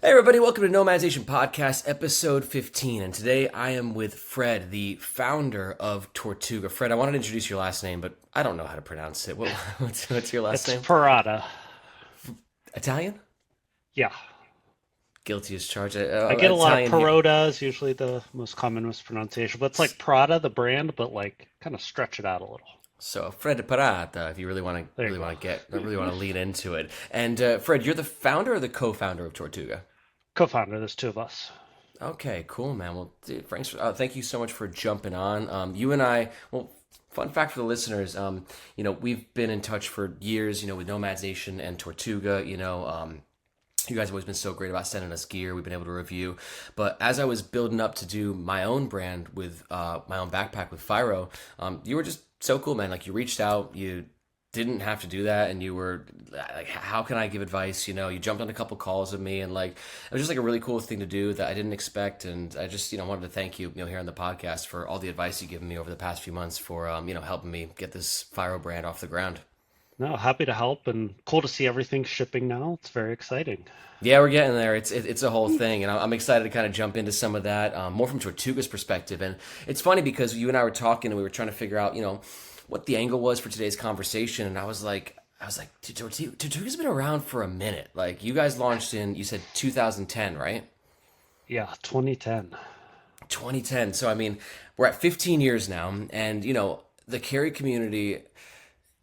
Hey everybody, welcome to Nomads Podcast, episode 15. And today I am with Fred, the founder of Tortuga. Fred, I wanted to introduce your last name, but I don't know how to pronounce it. What's your last It's name? Perrotta. Italian? Yeah. Guilty as charged. I get a lot of Italian here. Perrotta is usually the most common mispronunciation, but it's like Prada, the brand, but like kind of stretch it out a little. So Fred Perrotta, if you There you really go. want to really want to lean into it. And Fred, you're the founder or the co-founder of Tortuga? Co-founder, there's two of us. Okay, cool, man. Well, dude, thank you so much for jumping on. You and I, well, fun fact for the listeners, we've been in touch for years, with Nomads and Tortuga, you guys have always been so great about sending us gear. We've been able to review. But as I was building up to do my own brand with my own backpack with Firo, you were just so cool, man. Like you reached out, you didn't have to do that, and you were like, "How can I give advice?" You jumped on a couple calls with me, and like it was just like a really cool thing to do that I didn't expect. And I just wanted to thank you, here on the podcast for all the advice you've given me over the past few months for helping me get this Firo brand off the ground. No, happy to help and cool to see everything shipping now. It's very exciting. Yeah, we're getting there. It's a whole thing, and I'm excited to kind of jump into some of that more from Tortuga's perspective. And it's funny because you and I were talking, and we were trying to figure out, what the angle was for today's conversation. And dude, Tortuga's been around for a minute. Like you guys launched in, you said 2010, right? Yeah, 2010. 2010. So I mean, we're at 15 years now, and the carry community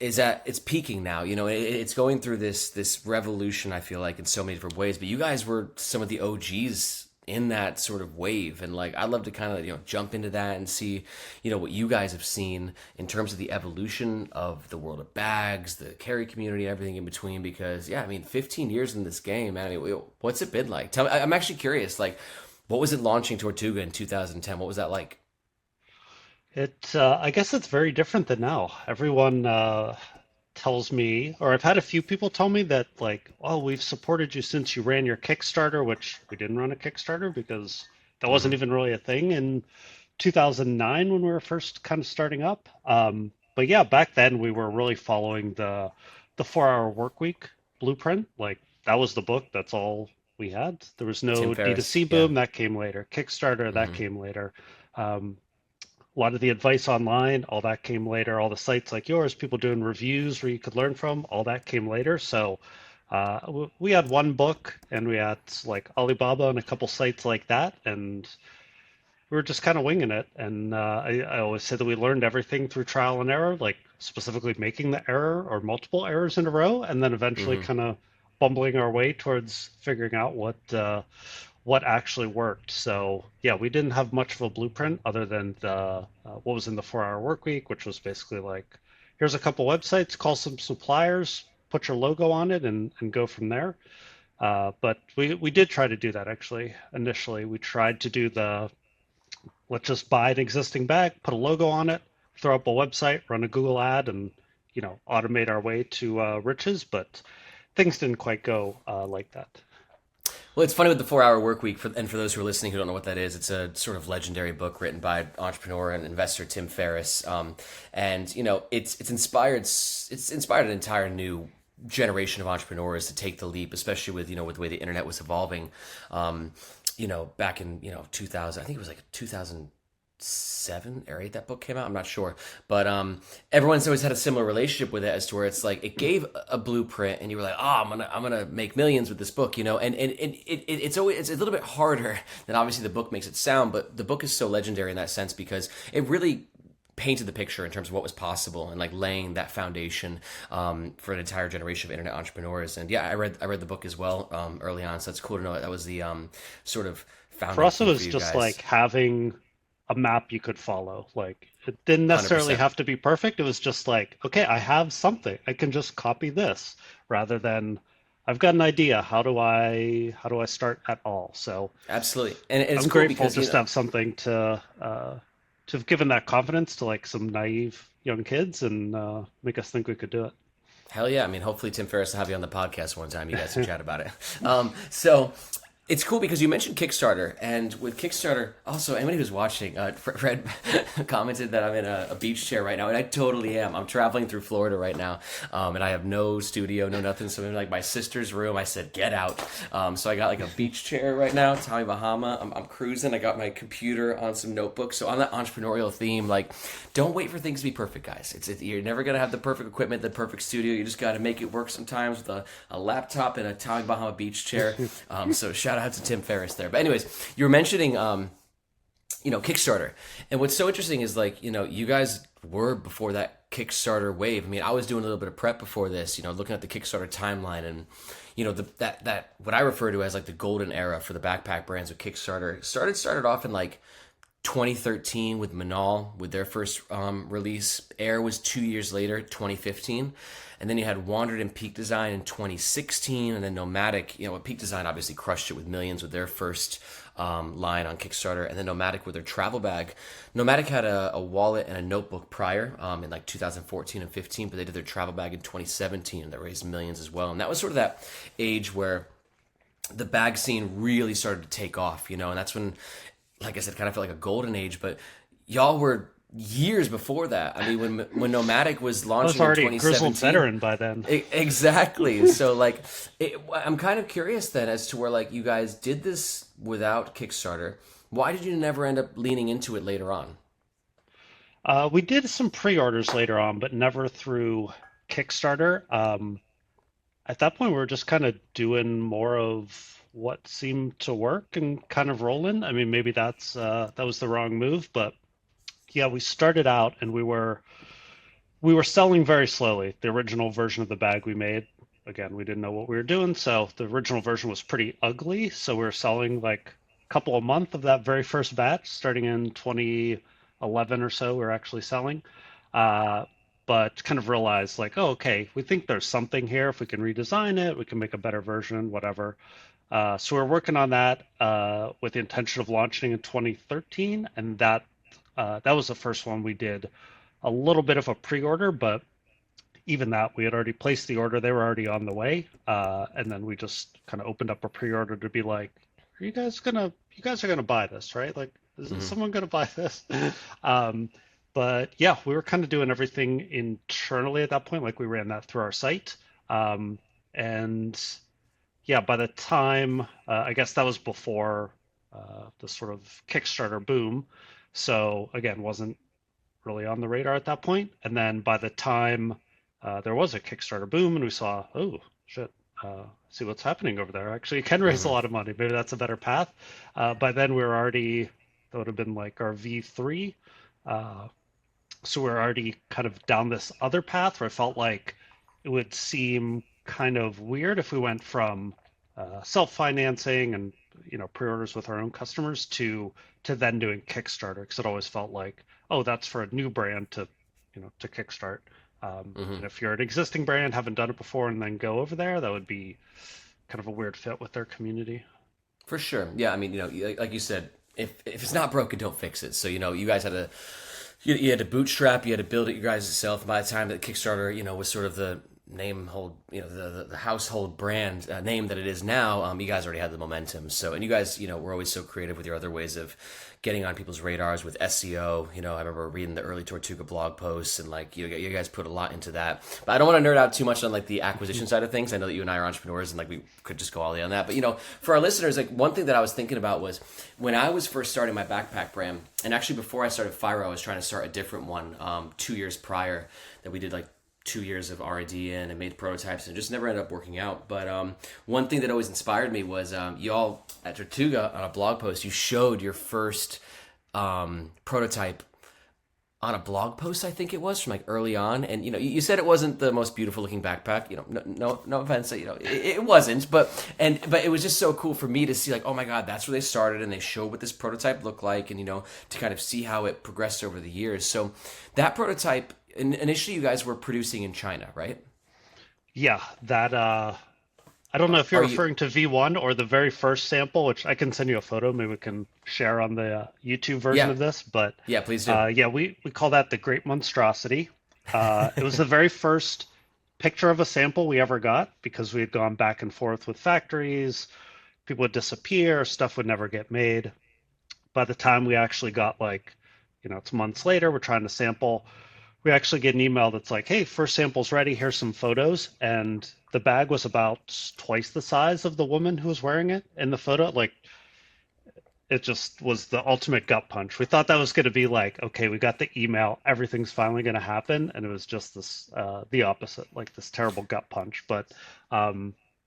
is at it's peaking now. It's going through this revolution. I feel like in so many different ways. But you guys were some of the OGs in that sort of wave, and like I'd love to kind of jump into that and see what you guys have seen in terms of the evolution of the world of bags, the carry community, everything in between. Because yeah, I mean, 15 years in this game, man. I mean, what's it been like? Tell me. I'm actually curious. Like, what was it launching Tortuga in 2010? What was that like? I guess it's very different than now. Everyone tells me, or I've had a few people tell me that like, oh, we've supported you since you ran your Kickstarter, which we didn't run a Kickstarter because that wasn't Hmm. even really a thing in 2009 when we were first kind of starting up. But yeah, back then we were really following the 4-hour work week blueprint. Like that was the book. That's all we had. There was Tim no Ferriss. D2C Yeah. boom. That came later. Kickstarter, that Hmm. came later. Um, a lot of the advice online, all that came later. All the sites like yours, people doing reviews where you could learn from, all that came later. So we had one book and we had like Alibaba and a couple sites like that. And we were just kind of winging it. And I always say that we learned everything through trial and error, like specifically making the error or multiple errors in a row, and then eventually Hmm. kind of bumbling our way towards figuring out what actually worked. So yeah, we didn't have much of a blueprint other than the what was in the 4-hour work week, which was basically like, here's a couple websites, call some suppliers, put your logo on it, and go from there. But we did try to do that actually. Initially, we tried to do the let's just buy an existing bag, put a logo on it, throw up a website, run a Google ad, and automate our way to riches. But things didn't quite go like that. Well, it's funny with the 4-hour work week, and for those who are listening who don't know what that is, it's a sort of legendary book written by entrepreneur and investor Tim Ferriss, and it's inspired an entire new generation of entrepreneurs to take the leap, especially with the way the internet was evolving. Back in 2000, I think it was like 2007 or 8 that book came out. I'm not sure, but everyone's always had a similar relationship with it, as to where it's like it gave a blueprint, and you were like, oh, I'm gonna make millions with this book, it's a little bit harder than obviously the book makes it sound, but the book is so legendary in that sense because it really painted the picture in terms of what was possible and like laying that foundation for an entire generation of internet entrepreneurs. And yeah, I read the book as well early on, so it's cool to know that was the sort of For founding us, it thing for was you just guys. like having a map you could follow. Like it didn't Hundred necessarily percent. have to be perfect. It was just like, okay, I have something. I can just copy this rather than I've got an idea. How do I start at all? So Absolutely, and it's I'm cool grateful because just to have something to have given that confidence to like some naive young kids and make us think we could do it. hell yeah. I mean, hopefully Tim Ferriss will have you on the podcast one time. You guys can chat about it. So It's cool because you mentioned Kickstarter, and with Kickstarter, also anybody who's watching, Fred commented that I'm in a beach chair right now, and I totally am. I'm traveling through Florida right now, and I have no studio, no nothing. So I'm in like my sister's room. I said, "Get out!" So I got like a beach chair right now, Tommy Bahama. I'm cruising. I got my computer on some notebooks. So on that entrepreneurial theme, like, don't wait for things to be perfect, guys. You're never gonna have the perfect equipment, the perfect studio. You just got to make it work sometimes with a laptop and a Tommy Bahama beach chair. So shout out to Tim Ferriss there. But anyways, you were mentioning Kickstarter. And what's so interesting is like, you guys were before that Kickstarter wave. I mean, I was doing a little bit of prep before this, looking at the Kickstarter timeline, and that what I refer to as like the golden era for the backpack brands with Kickstarter started off in like 2013 with Manal with their first release. Air was 2 years later, 2015. And then you had Wandered and Peak Design in 2016. And then Nomadic, Peak Design obviously crushed it with millions with their first line on Kickstarter. And then Nomadic with their travel bag. Nomadic had a wallet and a notebook prior in like 2014 and 15, but they did their travel bag in 2017 and that raised millions as well. And that was sort of that age where the bag scene really started to take off, and that's when, like I said, kind of felt like a golden age, but y'all were years before that. I mean, when Nomadic was launching I was already in a grizzled 2017, veteran by then. Exactly. So like, I'm kind of curious then as to where like you guys did this without Kickstarter. Why did you never end up leaning into it later on? We did some pre-orders later on, but never through Kickstarter. At that point, we were just kind of doing more of what seemed to work and kind of rolling. I mean, maybe that was the wrong move, but yeah, we started out and we were selling very slowly. The original version of the bag we made, again, we didn't know what we were doing, so the original version was pretty ugly. So we were selling like a couple a month of that very first batch, starting in 2011 or so. We were actually selling. But kind of realized like, oh, okay, we think there's something here. If we can redesign it, we can make a better version, whatever. So we're working on that with the intention of launching in 2013, and that was the first one we did a little bit of a pre-order, but even that we had already placed the order; they were already on the way, and then we just kind of opened up a pre-order to be like, "Are you guys are gonna buy this, right? Like, is someone gonna buy this?" But yeah, we were kind of doing everything internally at that point. Like we ran that through our site, and yeah, by the time, I guess that was before the sort of Kickstarter boom. So again, wasn't really on the radar at that point. And then by the time there was a Kickstarter boom and we saw, oh shit, see what's happening over there. Actually, you can raise a lot of money. Maybe that's a better path. By then we were already, that would have been like our V3. So we're already kind of down this other path where I felt like it would seem kind of weird if we went from self-financing and pre-orders with our own customers to then doing Kickstarter, because it always felt like, oh, that's for a new brand to kickstart. And if you're an existing brand, haven't done it before, and then go over there, that would be kind of a weird fit with their community. For sure. Yeah. I mean, like you said, if it's not broken, don't fix it. So you guys had you had to bootstrap, you had to build it you guys yourself. And by the time that Kickstarter, was sort of the the household brand name that it is now, you guys already had the momentum. So, and you guys, were always so creative with your other ways of getting on people's radars with SEO. I remember reading the early Tortuga blog posts, and like you guys put a lot into that. But I don't want to nerd out too much on like the acquisition side of things. I know that you and I are entrepreneurs, and like we could just go all in on that. But for our listeners, like one thing that I was thinking about was when I was first starting my backpack brand, and actually before I started Firo, I was trying to start a different one 2 years prior that we did like 2 years of R&D in and made prototypes and just never ended up working out. But one thing that always inspired me was y'all at Tortuga on a blog post, you showed your first prototype on a blog post, I think it was, from like early on. And, you said it wasn't the most beautiful looking backpack, no offense, it wasn't, but it was just so cool for me to see like, oh my God, that's where they started. And they showed what this prototype looked like and, to kind of see how it progressed over the years. So that prototype, initially you guys were producing in China, right? Yeah, that I don't know if you're referring to V1 or the very first sample, which I can send you a photo. Maybe we can share on the YouTube version of this. But yeah, please do. We call that the Great Monstrosity. It was the very first picture of a sample we ever got, because we had gone back and forth with factories, people would disappear, stuff would never get made. By the time we actually got like, it's months later, we're trying to sample, we actually get an email that's like, hey, first sample's ready, here's some photos. And the bag was about twice the size of the woman who was wearing it in the photo. Like, it just was the ultimate gut punch. We thought that was going to be like, okay, we got the email, everything's finally going to happen, and it was just this, the opposite, like this terrible gut punch. But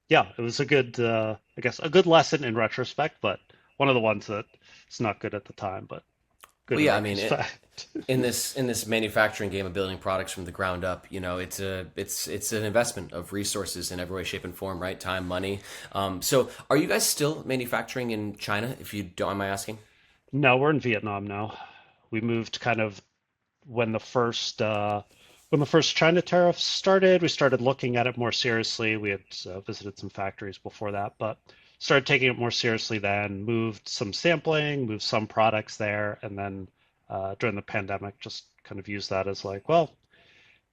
yeah, it was a good, I guess, a good lesson in retrospect, but one of the ones that it's not good at the time, but good Well, in yeah, I mean, retrospect. in this manufacturing game of building products from the ground up, it's an investment of resources in every way, shape, and form, right? Time, money. So, are you guys still manufacturing in China? If you don't mind my asking. No, we're in Vietnam now. We moved kind of when the first when the first China tariffs started. We started looking at it more seriously. We had visited some factories before that, but started taking it more seriously then. Moved some sampling, moved some products there, and then during the pandemic, just kind of used that as like, well,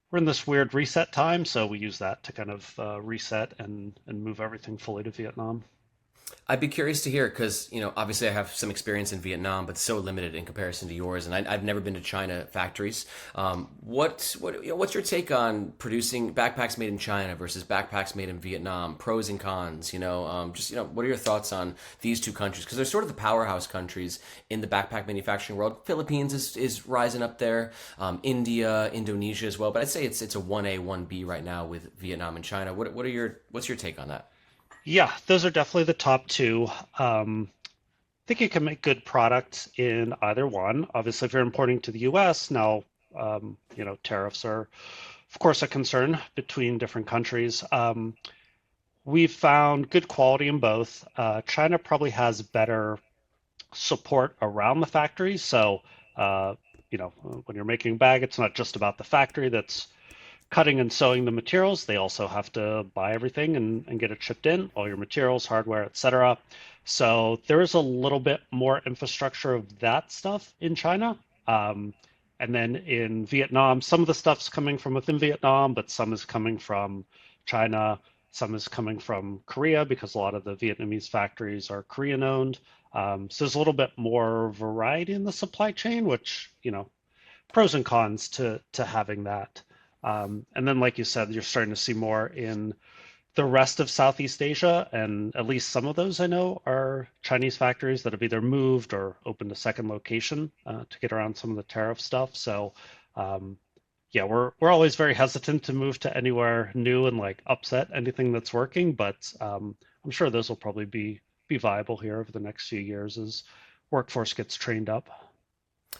we're in this weird reset time, so we use that to kind of reset and move everything fully to Vietnam. I'd be curious to hear because obviously I have some experience in Vietnam, but so limited in comparison to yours, and I've never been to China factories. What's your take on producing backpacks made in China versus backpacks made in Vietnam? Pros and cons. What are your thoughts on these two countries? Because they're sort of the powerhouse countries in the backpack manufacturing world. Philippines is rising up there, India, Indonesia as well. But I'd say it's a 1A 1B right now with Vietnam and China. What's your take on that? Yeah, those are definitely the top two. I think you can make good products in either one. Obviously, if you're importing to the US, now, tariffs are, of course, a concern between different countries. We've found good quality in both. China probably has better support around the factory. So, uh, when you're making a bag, it's not just about the factory that's cutting and sewing the materials. They also have to buy everything and get it shipped in, all your materials, hardware, etc. So there is a little bit more infrastructure of that stuff in China. And then in Vietnam, some of the stuff's coming from within Vietnam, but some is coming from China. Some is coming from Korea because a lot of the Vietnamese factories are Korean owned. So there's a little bit more variety in the supply chain, which, pros and cons to having that. And then, like you said, you're starting to see more in the rest of Southeast Asia, and at least some of those I know are Chinese factories that have either moved or opened a second location to get around some of the tariff stuff. So, yeah, we're always very hesitant to move to anywhere new and like upset anything that's working, but I'm sure those will probably be viable here over the next few years as workforce gets trained up.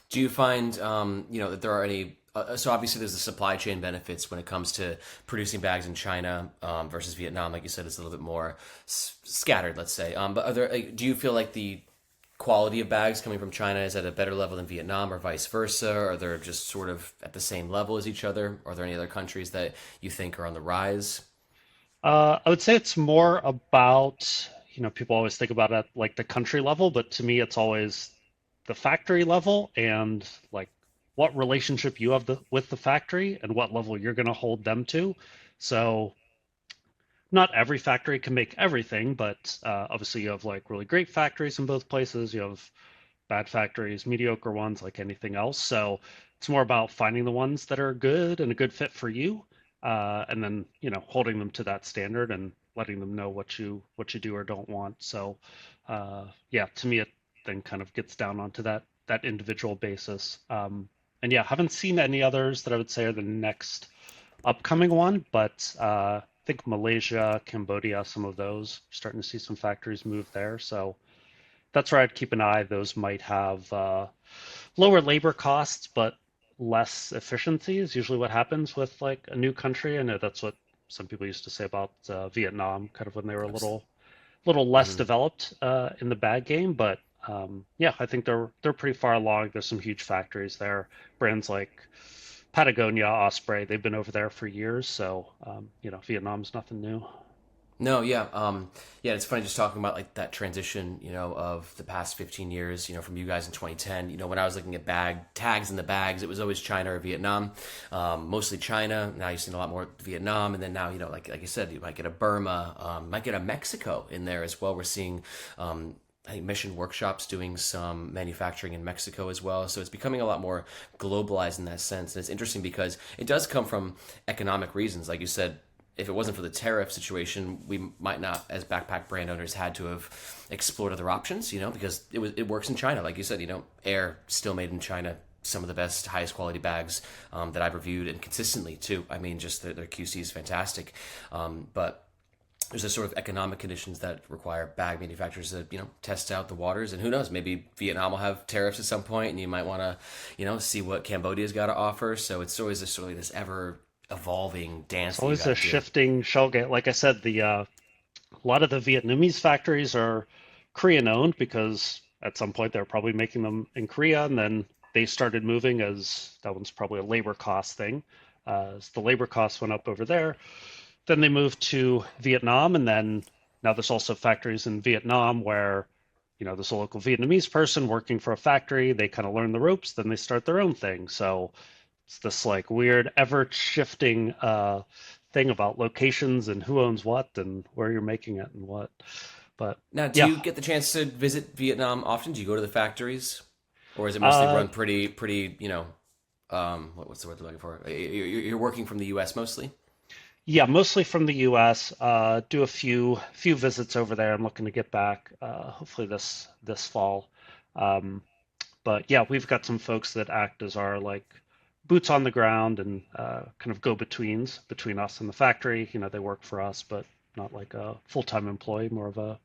Do you find, that there are any? So obviously, there's the supply chain benefits when it comes to producing bags in China versus Vietnam. Like you said, it's a little bit more scattered, let's say. But do you feel like the quality of bags coming from China is at a better level than Vietnam, or vice versa? Or they're just sort of at the same level as each other? Are there any other countries that you think are on the rise? I would say it's more about, people always think about it at like the country level, but to me, it's always the factory level and like what relationship you have with the factory and what level you're going to hold them to. So not every factory can make everything, but obviously you have like really great factories in both places. You have bad factories, mediocre ones, like anything else. So it's more about finding the ones that are good and a good fit for you, and then holding them to that standard and letting them know what you do or don't want. So yeah, to me it then kind of gets down onto that individual basis. And yeah, haven't seen any others that I would say are the next upcoming one, but I think Malaysia, Cambodia, some of those, starting to see some factories move there. So that's where I'd keep an eye. Those might have lower labor costs, but less efficiency is usually what happens with like a new country. I know that's what some people used to say about Vietnam, kind of when they were a little less Mm-hmm. developed in the bag game. But yeah, I think they're pretty far along. There's some huge factories there. Brands like Patagonia, Osprey, they've been over there for years. So Vietnam's nothing new. No, yeah, yeah. It's funny just talking about like that transition, of the past 15 years, from you guys in 2010. When I was looking at bag tags in the bags, it was always China or Vietnam, mostly China. Now you've seen a lot more Vietnam, and then now, like I said, you might get a Burma, might get a Mexico in there as well. We're seeing. I think Mission Workshops doing some manufacturing in Mexico as well. So it's becoming a lot more globalized in that sense. And it's interesting because it does come from economic reasons. Like you said, if it wasn't for the tariff situation, we might not, as backpack brand owners, had to have explored other options, because it works in China. Like you said, Air still made in China some of the best, highest quality bags that I've reviewed, and consistently too. I mean, just their QC is fantastic. But there's a sort of economic conditions that require bag manufacturers to test out the waters, and who knows, maybe Vietnam will have tariffs at some point, and you might want to see what Cambodia's got to offer. So it's always this sort of this ever evolving dance It's that you always a got to do. shifting shell game. Like I said, the a lot of the Vietnamese factories are Korean owned because at some point they were probably making them in Korea, and then they started moving as that one's probably a labor cost thing. As the labor costs went up over there, then they moved to Vietnam, and then now there's also factories in Vietnam where there's a local Vietnamese person working for a factory. They kind of learn the ropes, then they start their own thing. So it's this like weird, ever shifting thing about locations and who owns what and where you're making it and what. But Now, do yeah, you get the chance to visit Vietnam often? Do you go to the factories, or is it mostly uh, run pretty? What's the word they're looking for? You're working from the U.S. mostly. yeah, mostly from the U.S. Do a few visits over there. I'm looking to get back, hopefully this fall. Um, but yeah, we've got some folks that act as our like boots on the ground and kind of go betweens between us and the factory. They work for us, but not like a full-time employee, more of a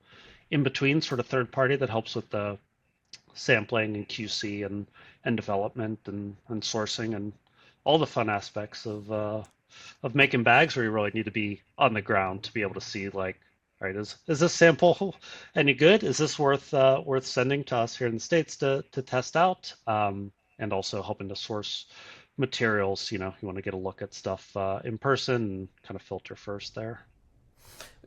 in between sort of third party that helps with the sampling and QC and development and sourcing and all the fun aspects of making bags where you really need to be on the ground to be able to see like, all right, is this sample any good? Is this worth sending to us here in the States to test out? And also helping to source materials. You want to get a look at stuff in person and kind of filter first there.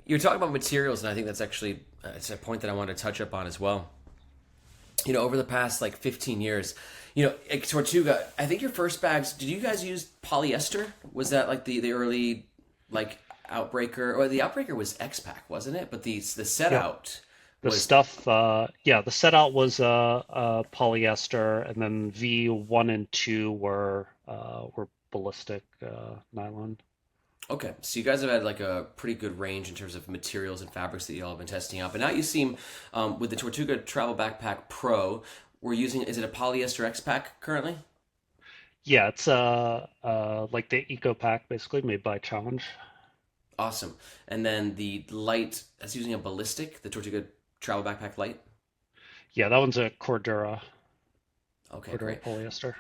You're talking about materials, and I think that's actually it's a point that I wanted to touch up on as well. Over the past like 15 years, like Tortuga, I think your first bags, did you guys use polyester? Was that like the early like outbreaker, or the outbreaker was X-Pack, wasn't it? But the set Yeah. out The was stuff, yeah, the set out was polyester, and then V1 and 2 were ballistic nylon. okay. So you guys have had like a pretty good range in terms of materials and fabrics that you all have been testing out. But now you seem with the Tortuga Travel Backpack Pro, we're using, is it a polyester X-Pack currently? Yeah, it's like the Eco Pack basically made by Challenge. Awesome. And then the light, that's using a ballistic, the Tortuga Travel Backpack Light. Yeah, that one's a Okay, Cordura great. polyester.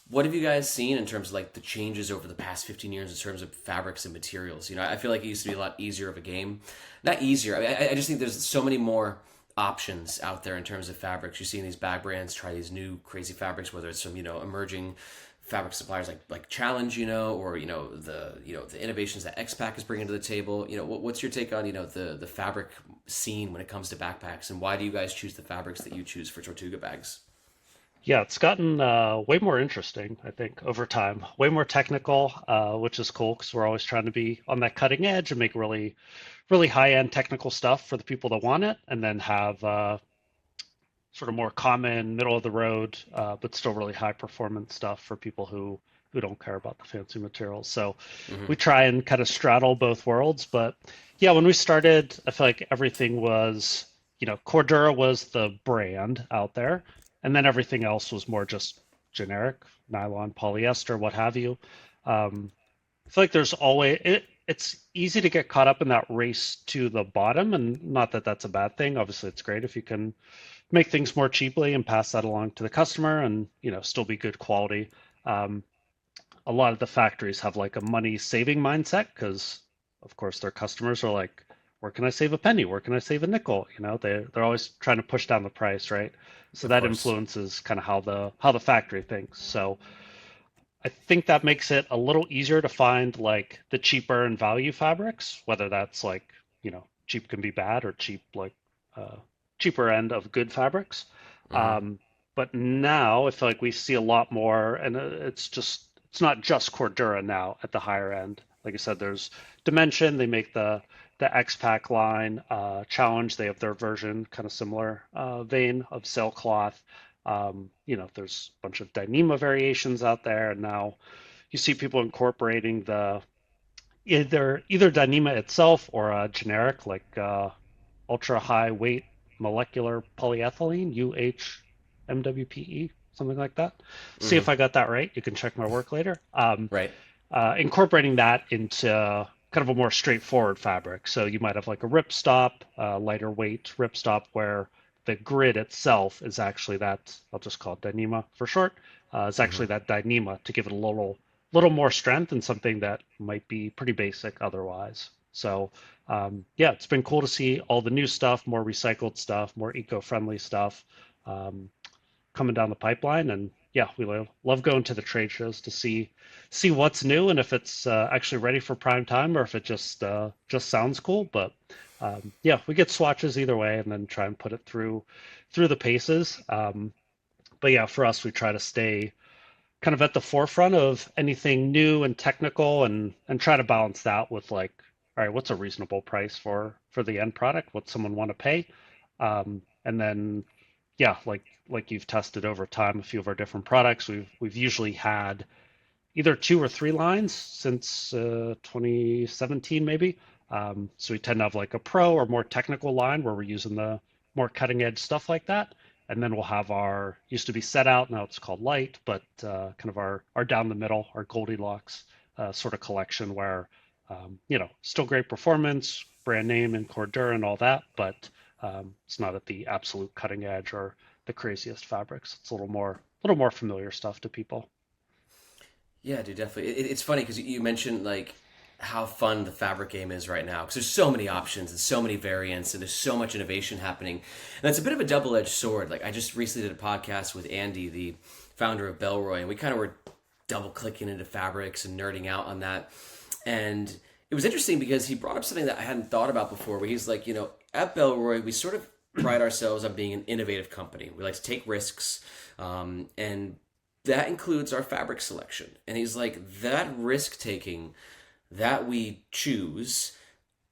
What have you guys seen in terms of like the changes over the past 15 years in terms of fabrics and materials? I feel like it used to be a lot easier of a game. Not easier. I mean, I just think there's so many more options out there in terms of fabrics. You're seeing these bag brands try these new crazy fabrics, whether it's from, emerging fabric suppliers like Challenge, or the innovations that X-Pack is bringing to the table. What's your take on the fabric scene when it comes to backpacks, and why do you guys choose the fabrics that you choose for Tortuga bags? Yeah, it's gotten way more interesting, I think, over time. Way more technical, which is cool because we're always trying to be on that cutting edge and make really, really high-end technical stuff for the people that want it, and then have sort of more common, middle of the road, but still really high performance stuff for people who don't care about the fancy materials. So Mm-hmm. we try and kind of straddle both worlds. But yeah, when we started, I feel like everything was, Cordura was the brand out there, and then everything else was more just generic, nylon, polyester, what have you. I feel like there's always it's easy to get caught up in that race to the bottom, and not that that's a bad thing. Obviously, it's great if you can make things more cheaply and pass that along to the customer, and still be good quality. Um, a lot of the factories have like a money saving mindset because, of course, their customers are like, where can I save a penny? Where can I save a nickel? They're always trying to push down the price, right? So Of that course. influences kind of how the factory thinks. So I think that makes it a little easier to find like the cheaper and value fabrics, whether that's like, cheap can be bad, or cheap like uh, cheaper end of good fabrics. Hmm. Um, but now I feel like we see a lot more, and it's not just Cordura now at the higher end. Like I said, there's Dimension. They make the X-Pack line. Challenge, they have their version, kind of similar vein of sailcloth. There's a bunch of Dyneema variations out there, and now you see people incorporating the either Dyneema itself or a generic like ultra high weight molecular polyethylene, UHMWPE, something like that. See Hmm. if I got that right. You can check my work later. Right. Incorporating that into kind of a more straightforward fabric. So you might have like a ripstop, lighter weight ripstop, where the grid itself is actually that, I'll just call it Dyneema for short, is Hmm. actually that Dyneema to give it a little more strength and something that might be pretty basic otherwise. So yeah, it's been cool to see all the new stuff, more recycled stuff, more eco-friendly stuff. Um, Coming down the pipeline. And yeah, we love going to the trade shows to see what's new and if it's actually ready for prime time or if it just sounds cool. But yeah, we get swatches either way and then try and put it through the paces. But yeah, for us, we try to stay kind of at the forefront of anything new and technical and try to balance that with like, all right, what's a reasonable price for the end product? What someone want to pay? And then yeah, like you've tested over time a few of our different products. We've usually had either two or three lines since 2017 maybe. So we tend to have like a pro or more technical line where we're using the more cutting edge stuff like that. And then we'll have our used to be set out, now it's called light, but kind of our down the middle, our Goldilocks sort of collection where still great performance, brand name and Cordura and all that, but it's not at the absolute cutting edge or the craziest fabrics. It's a little more familiar stuff to people. Yeah, dude, definitely. It's funny because you mentioned like how fun the fabric game is right now because there's so many options and so many variants and there's so much innovation happening. And it's a bit of a double-edged sword. Like I just recently did a podcast with Andy, the founder of Bellroy, and we kind of were double clicking into fabrics and nerding out on that. And it was interesting because he brought up something that I hadn't thought about before, where he's like, at Bellroy, we sort of pride ourselves on being an innovative company. We like to take risks, and that includes our fabric selection. And he's like, that risk taking that we choose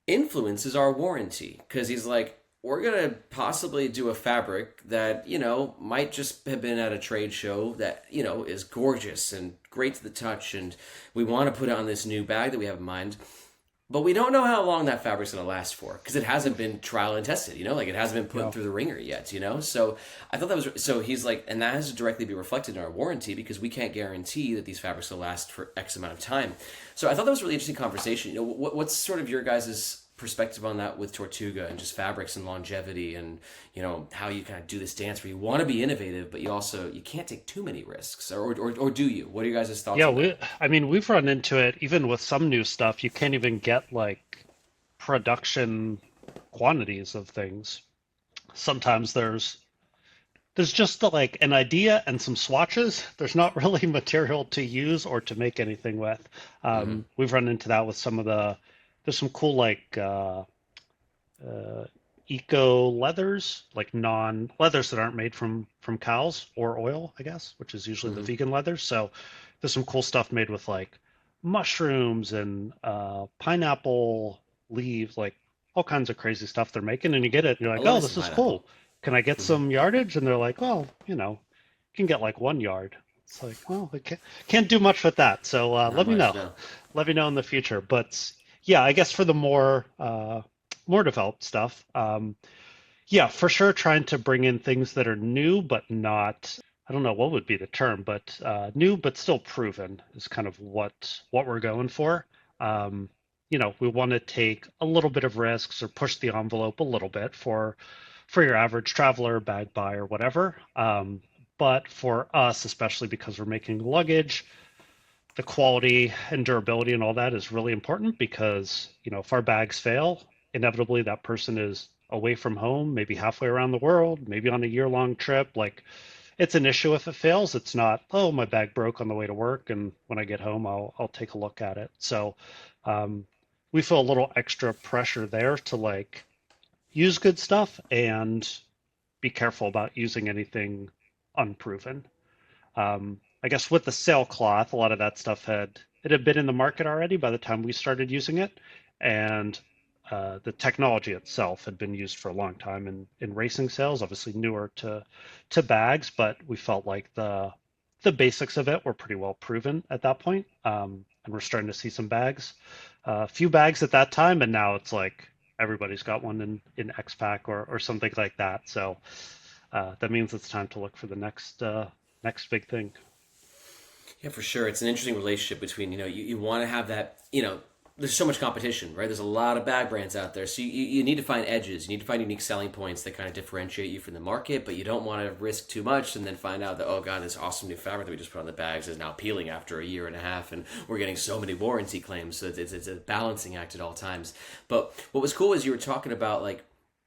influences our warranty. Because he's like, we're going to possibly do a fabric that, might just have been at a trade show that, is gorgeous and great to the touch. And we want to put it on this new bag that we have in mind, but we don't know how long that fabric's going to last for because it hasn't been trial and tested, like it hasn't been put Yeah. through the ringer yet, So I thought that was so. He's like, and that has to directly be reflected in our warranty because we can't guarantee that these fabrics will last for X amount of time. So I thought that was a really interesting conversation. What's sort of your guys' perspective on that with Tortuga and just fabrics and longevity and how you kind of do this dance where you want to be innovative but you can't take too many risks or do you? What are your guys' thoughts Yeah, on that? I mean, we've run into it even with some new stuff. You can't even get like production quantities of things. Sometimes there's just like an idea and some swatches. There's not really material to use or to make anything with. Mm-hmm. We've run into that with there's some cool like uh, eco leathers, like non leathers that aren't made from cows or oil, I guess, which is usually the Mm-hmm. vegan leathers. So there's some cool stuff made with like mushrooms and pineapple leaves, like all kinds of crazy stuff they're making. And you get it, and you're I like, love oh, me this some is cool. pineapple. Can I get Mm-hmm. some yardage? And they're like, well, you can get like 1 yard. It's like, well, I can't do much with that. So Not let me much, know. no. Let me know in the future. But yeah, I guess for the more developed stuff, yeah, for sure, trying to bring in things that are new but not. I don't know what would be the term, but new but still proven is kind of what we're going for. Um, we want to take a little bit of risks or push the envelope a little bit for your average traveler, bag buyer, whatever. But for us, especially because we're making luggage, the quality and durability and all that is really important because, if our bags fail, inevitably that person is away from home, maybe halfway around the world, maybe on a year-long trip. Like it's an issue if it fails. It's not, oh, my bag broke on the way to work, and when I get home, I'll take a look at it. So, um, we feel a little extra pressure there to like use good stuff and be careful about using anything unproven. I guess with the sailcloth, a lot of that stuff had been in the market already by the time we started using it, and the technology itself had been used for a long time in racing sails, obviously newer to bags, but we felt like the basics of it were pretty well proven at that point. And we're starting to see some bags, a few bags at that time, and now it's like everybody's got one in X-Pack or something like that. So that means it's time to look for the next big thing. Yeah, for sure. It's an interesting relationship between, you want to have that, there's so much competition, right? There's a lot of bag brands out there. So you need to find edges. You need to find unique selling points that kind of differentiate you from the market, but you don't want to risk too much and then find out that, oh God, this awesome new fabric that we just put on the bags is now peeling after a year and a half and we're getting so many warranty claims. So it's a balancing act at all times. But what was cool is you were talking about like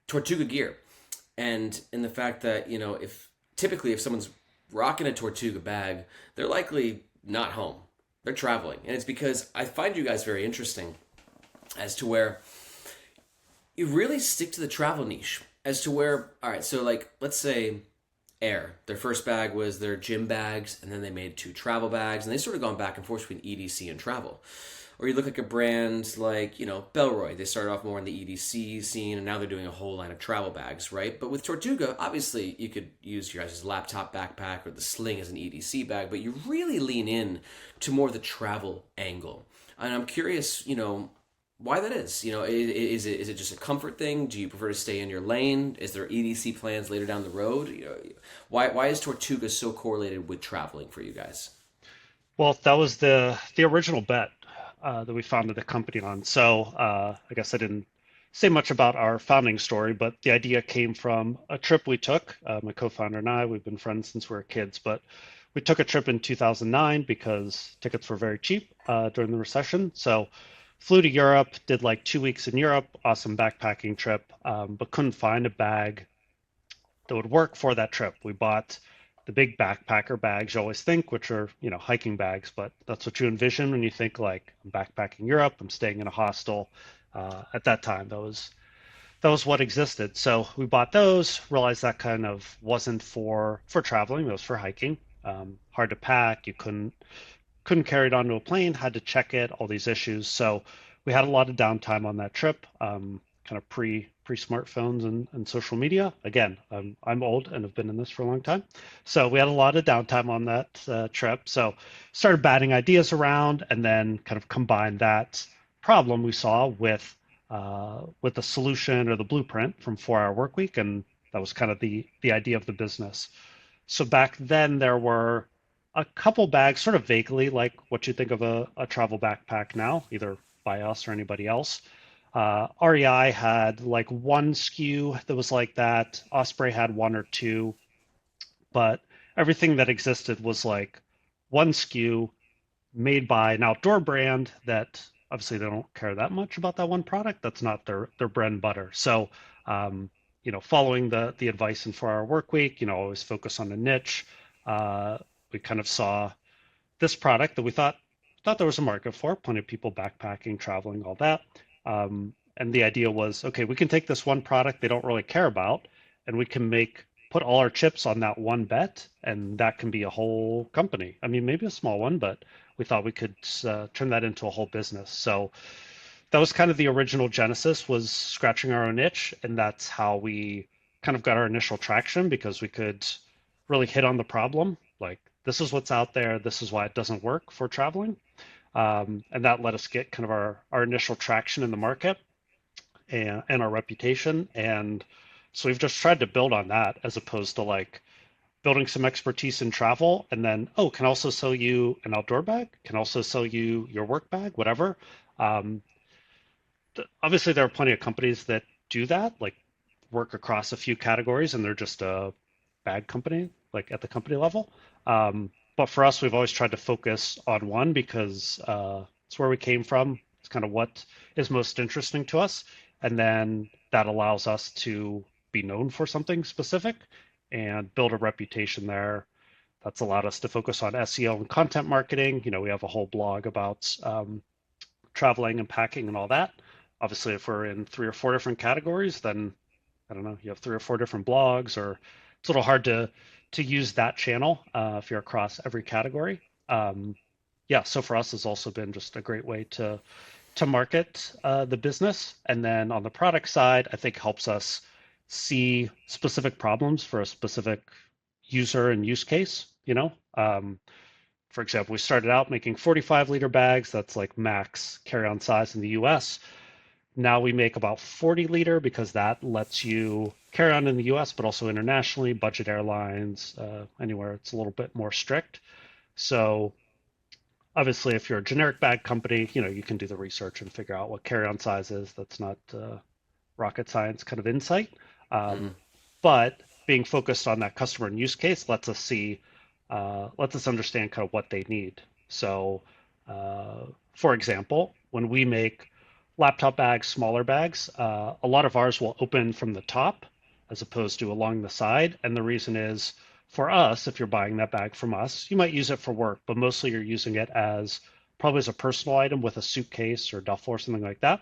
Tortuga gear and in the fact that, if someone's rocking a Tortuga bag, they're likely not home. They're traveling. And it's because I find you guys very interesting as to where you really stick to the travel niche. As to where, all right, so like, let's say Air, their first bag was their gym bags, and then they made two travel bags, and they sort of gone back and forth between EDC and travel. Or you look like a brand like, Bellroy. They started off more in the EDC scene, and now they're doing a whole line of travel bags, right? But with Tortuga, obviously, you could use your guys' laptop backpack or the sling as an EDC bag, but you really lean in to more of the travel angle. And I'm curious, why that is. Is it just a comfort thing? Do you prefer to stay in your lane? Is there EDC plans later down the road? Why is Tortuga so correlated with traveling for you guys? Well, that was the original bet that we founded the company on. So I guess I didn't say much about our founding story, but the idea came from a trip we took. My co-founder and I, we've been friends since we were kids, but we took a trip in 2009 because tickets were very cheap during the recession. So flew to Europe, did like 2 weeks in Europe, awesome backpacking trip, but couldn't find a bag that would work for that trip. We bought the big backpacker bags you always think, which are, hiking bags, but that's what you envision when you think like I'm backpacking Europe, I'm staying in a hostel. At that time, that was what existed. So we bought those, realized that kind of wasn't for traveling, it was for hiking. Hard to pack, you couldn't carry it onto a plane, had to check it, all these issues. So we had a lot of downtime on that trip, kind of pre smartphones and social media. Again, I'm old and have been in this for a long time. So we had a lot of downtime on that trip. So started batting ideas around and then kind of combined that problem we saw with the solution or the blueprint from 4 Hour Workweek. And that was kind of the idea of the business. So back then there were a couple bags, sort of vaguely like what you think of a travel backpack now, either by us or anybody else. REI had like one SKU that was like that. Osprey had one or two, but everything that existed was like one SKU made by an outdoor brand that obviously they don't care that much about that one product. That's not their bread and butter. So, following the advice in 4 Hour Workweek, always focus on a niche. We kind of saw this product that we thought there was a market for, plenty of people backpacking, traveling, all that. And the idea was, okay, we can take this one product they don't really care about, and we can put all our chips on that one bet, and that can be a whole company. I mean, maybe a small one, but we thought we could turn that into a whole business. So that was kind of the original genesis, was scratching our own itch, and that's how we kind of got our initial traction, because we could really hit on the problem. Like, this is what's out there. This is why it doesn't work for traveling. And that let us get kind of our initial traction in the market and our reputation. And so we've just tried to build on that, as opposed to like building some expertise in travel and then, can also sell you an outdoor bag, can also sell you your work bag, whatever. Um, Obviously, there are plenty of companies that do that, like work across a few categories, and they're just a bag company, like at the company level. But for us, we've always tried to focus on one, because it's where we came from. It's kind of what is most interesting to us. And then that allows us to be known for something specific and build a reputation there. That's allowed us to focus on SEO and content marketing. We have a whole blog about traveling and packing and all that. Obviously, if we're in 3 or 4 different categories, then I don't know, you have 3 or 4 different blogs, or it's a little hard to use that channel if you're across every category. Yeah, so for us, it's also been just a great way to market the business. And then on the product side, I think helps us see specific problems for a specific user and use case. For example, we started out making 45-liter bags. That's like max carry-on size in the US. Now we make about 40-liter because that lets you carry on in the US, but also internationally, budget airlines, anywhere it's a little bit more strict. So obviously, if you're a generic bag company, you can do the research and figure out what carry-on size is. That's not rocket science kind of insight. Hmm. But being focused on that customer and use case lets us understand kind of what they need. So, for example, when we make laptop bags, smaller bags, a lot of ours will open from the top as opposed to along the side. And the reason is for us, if you're buying that bag from us, you might use it for work, but mostly you're using it as probably as a personal item with a suitcase or duffel or something like that.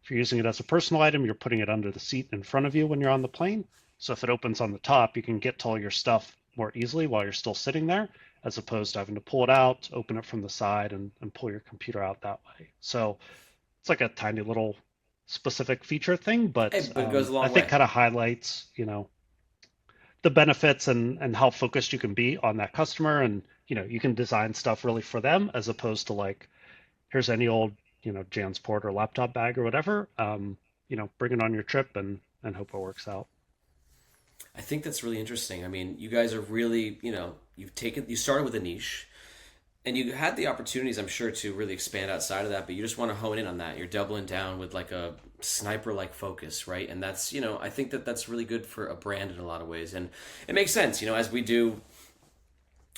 If you're using it as a personal item, you're putting it under the seat in front of you when you're on the plane. So if it opens on the top, you can get to all your stuff more easily while you're still sitting there, as opposed to having to pull it out, open it from the side, and pull your computer out that way. So it's like a tiny little specific feature thing, Hey, but but it goes a I long think way. kind of highlights, the benefits and how focused you can be on that customer, and you can design stuff really for them as opposed to like here's any old Jansport or laptop bag or whatever. Bring it on your trip and hope it works out. I think that's really interesting. I mean, you guys are really, you started with a niche, and you had the opportunities, I'm sure, to really expand outside of that, but you just want to hone in on that. You're doubling down with like a sniper like focus, right? And that's, I think that that's really good for a brand in a lot of ways. And it makes sense, as we do,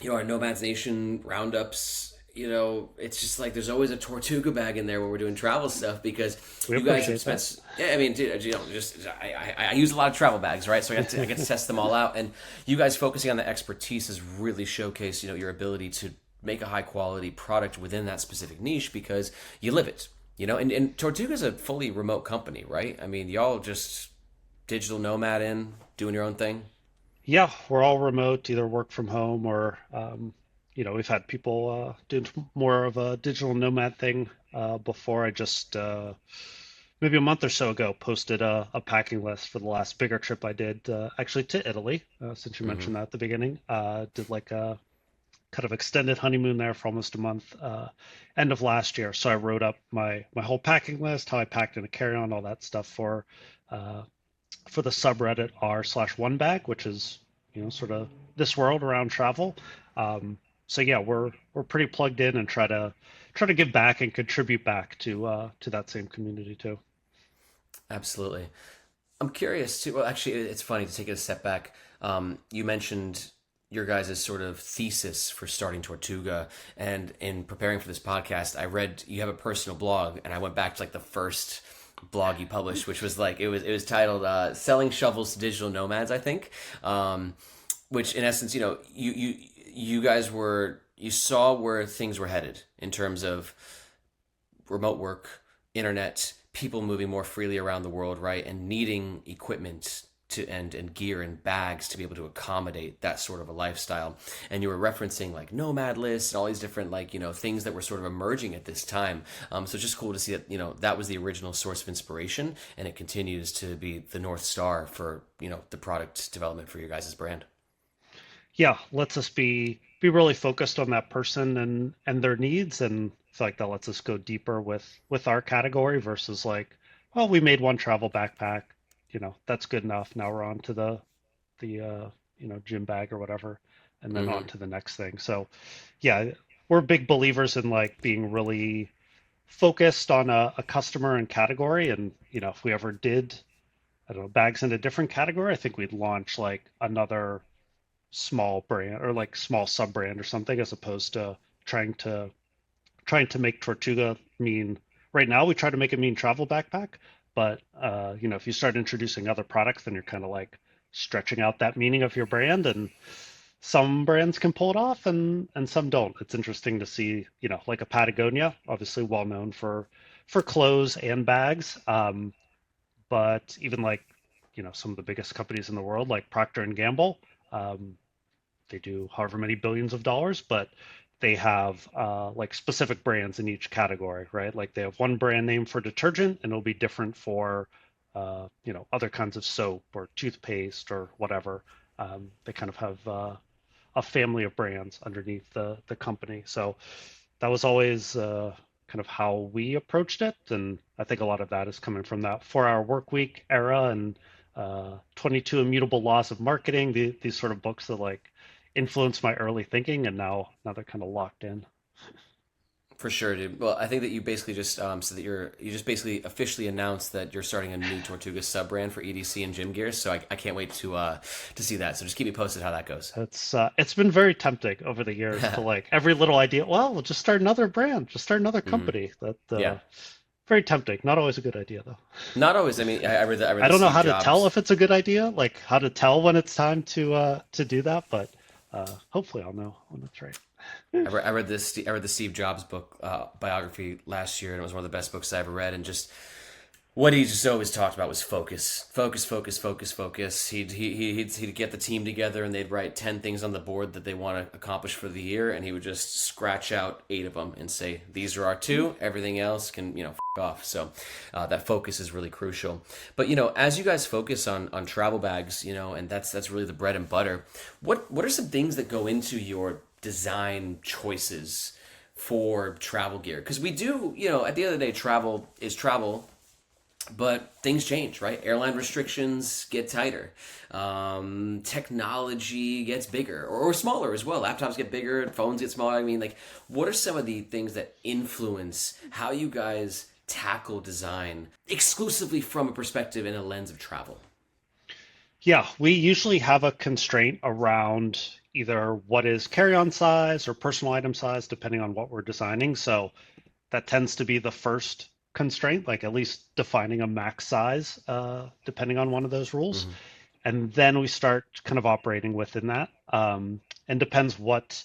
our Nomads Nation roundups. It's just like there's always a Tortuga bag in there when we're doing travel stuff because We you guys have appreciate that. spent. Yeah, I mean, dude, just I use a lot of travel bags, right? So I get to test them all out, and you guys focusing on the expertise has really showcased, your ability to make a high quality product within that specific niche because you live it. And Tortuga's a fully remote company, right? I mean, y'all just digital nomad in doing your own thing. Yeah, we're all remote, either work from home or, we've had people doing more of a digital nomad thing before. I just, maybe a month or so ago, posted a packing list for the last bigger trip I did, actually to Italy, since you Hmm. mentioned that at the beginning. Did like a kind of extended honeymoon there for almost a month, end of last year. So I wrote up my whole packing list, how I packed in a carry-on, all that stuff uh, for the subreddit r/one bag, which is sort of this world around travel. So yeah, we're pretty plugged in and try to give back and contribute back to that same community too. Absolutely. I'm curious too. Well, actually, it's funny to take it a step back. You mentioned your guys' sort of thesis for starting Tortuga, and in preparing for this podcast, I read you have a personal blog, and I went back to like the first blog you published, which was like it was titled "Selling Shovels to Digital Nomads," I think. Which in essence, you guys you saw where things were headed in terms of remote work, internet, people moving more freely around the world, right, and needing equipment to and gear and bags to be able to accommodate that sort of a lifestyle. And you were referencing like nomad lists and all these different like things that were sort of emerging at this time. So it's just cool to see that that was the original source of inspiration, and it continues to be the North Star for the product development for your guys' brand. Yeah, lets us be really focused on that person and their needs, and I feel like that lets us go deeper with our category versus like, well, we made one travel backpack, that's good enough. Now we're on to the gym bag or whatever, and then on Mm-hmm. to the next thing. So yeah, we're big believers in like being really focused on a customer and category. And if we ever did, I don't know, bags in a different category, I think we'd launch like another small brand or like small sub brand or something, as opposed to trying to trying to make Tortuga mean. Right now we try to make it mean travel backpack, but if you start introducing other products, then you're kind of like stretching out that meaning of your brand. And some brands can pull it off and some don't. It's interesting to see, like a Patagonia, obviously well known for clothes and bags. But even like, some of the biggest companies in the world, like Procter and Gamble, um, they do however many billions of dollars, but they have like specific brands in each category, right? Like they have one brand name for detergent, and it'll be different for other kinds of soap or toothpaste or whatever. They kind of have a family of brands underneath the company. So that was always kind of how we approached it, and I think a lot of that is coming from that 4-hour work week era and 22 Immutable Laws of Marketing. These sort of books that like influenced my early thinking, and now they're kind of locked in. For sure, dude. Well, I think that you basically just so that you just basically officially announced that you're starting a new Tortuga sub brand for EDC and gym gear. So I can't wait to see that. So just keep me posted how that goes. It's been very tempting over the years to like every little idea. Well, we'll just start another brand, just start another Hmm. company. That Yeah, very tempting. Not always a good idea though. not always. I mean, I read I the don't know Steve how to tell Jobs. if it's a good idea, like how to tell when it's time to do that, but hopefully I'll know when that's right. I read the Steve Jobs book biography last year, and it was one of the best books I ever read. And just what he just always talked about was focus, focus, focus, focus, focus. He'd get the team together, and they'd write 10 things on the board that they want to accomplish for the year, and he would just scratch out 8 of them and say, "These are our 2. Everything else can off." So that focus is really crucial. But as you guys focus on travel bags, and that's really the bread and butter. What are some things that go into your design choices for travel gear? Because we do, at the end of the day, travel is travel, but things change, right? Airline restrictions get tighter. Technology gets bigger or smaller as well. Laptops get bigger, phones get smaller. I mean, like, what are some of the things that influence how you guys tackle design exclusively from a perspective and a lens of travel? Yeah, we usually have a constraint around either what is carry-on size or personal item size, depending on what we're designing. So that tends to be the first constraint, like at least defining a max size, depending on one of those rules. Mm-hmm. And then we start kind of operating within that. And depends what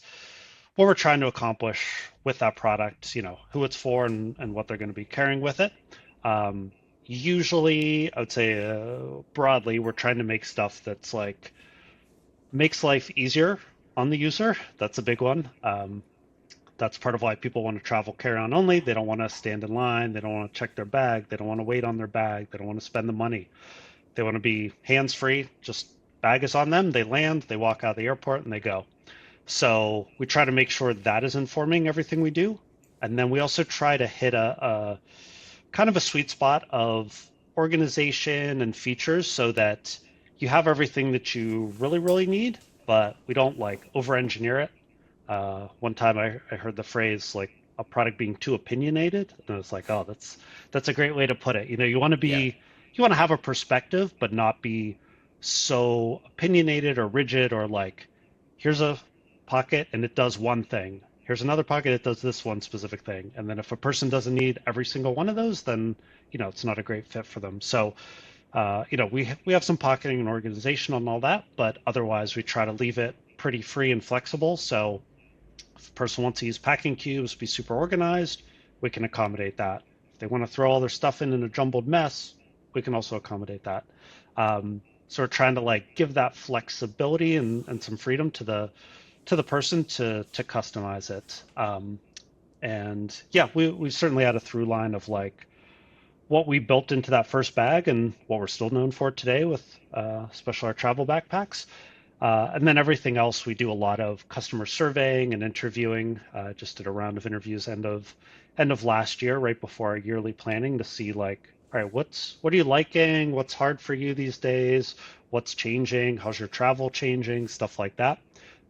we're trying to accomplish with that product, who it's for and what they're going to be carrying with it. Um, Usually, I would say broadly, we're trying to make stuff that's like makes life easier on the user. That's a big one. That's part of why people want to travel carry-on only. They don't want to stand in line. They don't want to check their bag. They don't want to wait on their bag. They don't want to spend the money. They want to be hands-free. Just bag is on them. They land, they walk out of the airport, and they go. So we try to make sure that is informing everything we do. And then we also try to hit a kind of a sweet spot of organization and features so that you have everything that you really, really need, but we don't like over engineer it. One time I heard the phrase like a product being too opinionated, and I was like, oh, that's a great way to put it. Yeah. You want to have a perspective, but not be so opinionated or rigid or like, here's a pocket and it does one thing. Here's another pocket, it does this one specific thing. And then if a person doesn't need every single one of those, then it's not a great fit for them. So we have some pocketing and organization on all that, but otherwise we try to leave it pretty free and flexible. So if a person wants to use packing cubes, be super organized, we can accommodate that. If they want to throw all their stuff in a jumbled mess, we can also accommodate that. So we're trying to like give that flexibility and some freedom to the person to customize it. And yeah, we certainly had a through line of like what we built into that first bag and what we're still known for today with especially our travel backpacks. And then everything else, we do a lot of customer surveying and interviewing. Just did a round of interviews end of last year, right before our yearly planning, to see like, all right, what are you liking? What's hard for you these days? What's changing? How's your travel changing? Stuff like that.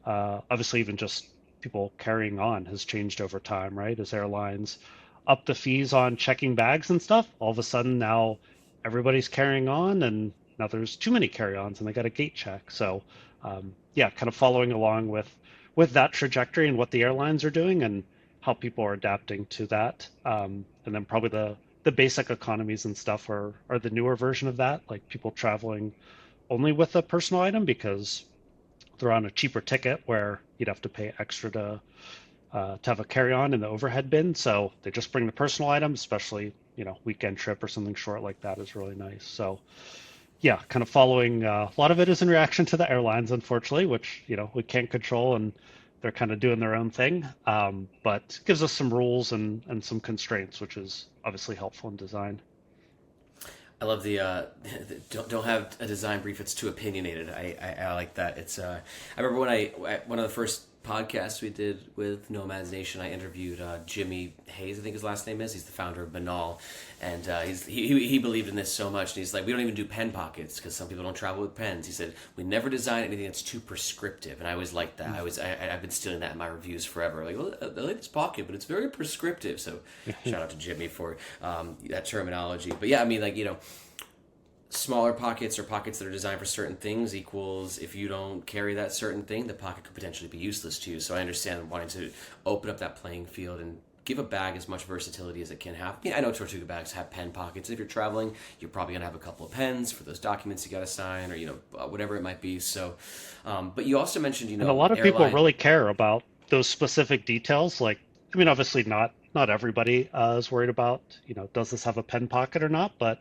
Obviously, even just people carrying on has changed over time, right? As airlines up the fees on checking bags and stuff, all of a sudden now everybody's carrying on, and now there's too many carry-ons, and they got a gate check. So, yeah, kind of following along with that trajectory and what the airlines are doing and how people are adapting to that. And then probably the basic economies and stuff are the newer version of that, like people traveling only with a personal item because they're on a cheaper ticket where you'd have to pay extra to have a carry-on in the overhead bin. So they just bring the personal items, especially, weekend trip or something short like that is really nice. So yeah, kind of following a lot of it is in reaction to the airlines, unfortunately, which, we can't control, and they're kind of doing their own thing. But gives us some rules and some constraints, which is obviously helpful in design. I love the don't have a design brief that's too opinionated. I like that. It's I remember when one of the first podcasts we did with Nomads Nation, I interviewed Jimmy Hayes, I think his last name is. He's the founder of Banal, and he believed in this so much. And he's like, we don't even do pen pockets because some people don't travel with pens. He said we never design anything that's too prescriptive, and I always liked that. I've been stealing that in my reviews forever. Like, well, I like this pocket, but it's very prescriptive. So shout out to Jimmy for that terminology. But yeah, I mean, like, smaller pockets or pockets that are designed for certain things equals if you don't carry that certain thing, the pocket could potentially be useless to you. So I understand wanting to open up that playing field and give a bag as much versatility as it can have. I know Tortuga bags have pen pockets. If you're traveling, you're probably gonna have a couple of pens for those documents you gotta sign, or whatever it might be. So, but you also mentioned And a lot of people really care about those specific details. Like, I mean, obviously not everybody is worried about, does this have a pen pocket or not, but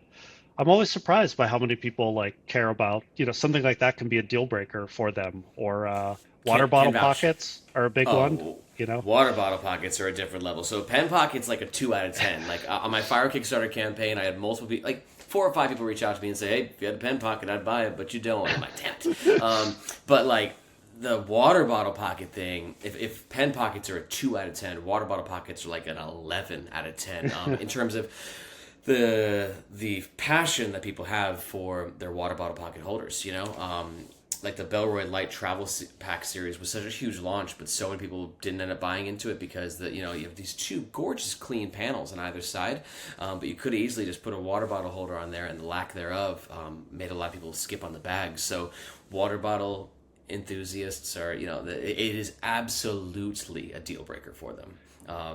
I'm always surprised by how many people like care about, something like that can be a deal breaker for them. Or water bottle pockets are a big one. Water bottle pockets are a different level. So pen pockets like a 2 out of 10. Like on my Fire Kickstarter campaign, I had multiple people, like 4 or 5 people reach out to me and say, "Hey, if you had a pen pocket, I'd buy it, but you don't." I'm like, "Damn it." But like the water bottle pocket thing, if pen pockets are a 2 out of 10, water bottle pockets are like an 11 out of 10 in terms of the passion that people have for their water bottle pocket holders. Like the Bellroy Light Travel Pack series was such a huge launch, but so many people didn't end up buying into it because you have these 2 gorgeous clean panels on either side, but you could easily just put a water bottle holder on there, and the lack thereof made a lot of people skip on the bags. So water bottle enthusiasts are, it is absolutely a deal breaker for them.